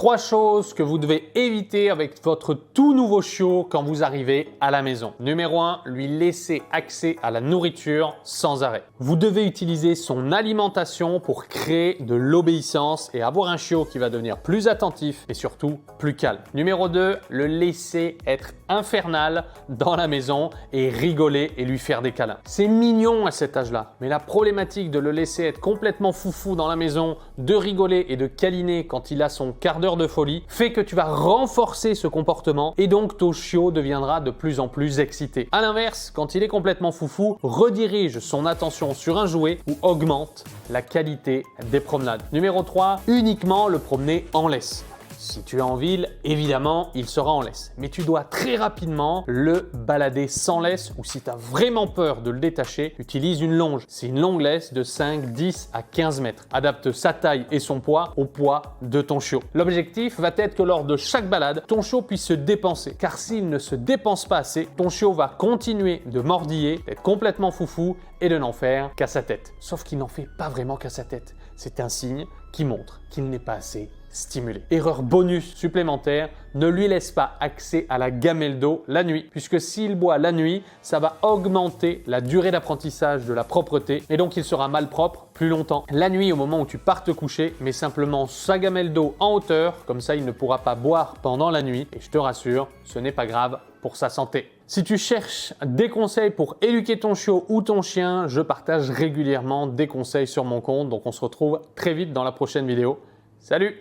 3 choses que vous devez éviter avec votre tout nouveau chiot quand vous arrivez à la maison. Numéro 1, lui laisser accès à la nourriture sans arrêt. Vous devez utiliser son alimentation pour créer de l'obéissance et avoir un chiot qui va devenir plus attentif et surtout plus calme. Numéro 2, le laisser être infernal dans la maison et rigoler et lui faire des câlins. C'est mignon à cet âge-là, mais la problématique de le laisser être complètement foufou dans la maison, de rigoler et de câliner quand il a son quart d'heure de folie, fait que tu vas renforcer ce comportement et donc ton chiot deviendra de plus en plus excité. A l'inverse, quand il est complètement foufou, redirige son attention sur un jouet ou augmente la qualité des promenades. Numéro 3, uniquement le promener en laisse. Si tu es en ville, évidemment, il sera en laisse. Mais tu dois très rapidement le balader sans laisse ou si tu as vraiment peur de le détacher, utilise une longe. C'est une longue laisse de 5, 10 à 15 mètres. Adapte sa taille et son poids au poids de ton chiot. L'objectif va être que lors de chaque balade, ton chiot puisse se dépenser. Car s'il ne se dépense pas assez, ton chiot va continuer de mordiller, d'être complètement foufou et de n'en faire qu'à sa tête. Sauf qu'il n'en fait pas vraiment qu'à sa tête. C'est un signe qui montre qu'il n'est pas assez stimulé. Erreur bonus supplémentaire, ne lui laisse pas accès à la gamelle d'eau la nuit, puisque s'il boit la nuit, ça va augmenter la durée d'apprentissage de la propreté et donc il sera malpropre plus longtemps. La nuit, au moment où tu pars te coucher, mets simplement sa gamelle d'eau en hauteur, comme ça il ne pourra pas boire pendant la nuit et je te rassure, ce n'est pas grave pour sa santé. Si tu cherches des conseils pour éduquer ton chiot ou ton chien, je partage régulièrement des conseils sur mon compte, donc on se retrouve très vite dans la prochaine vidéo. Salut!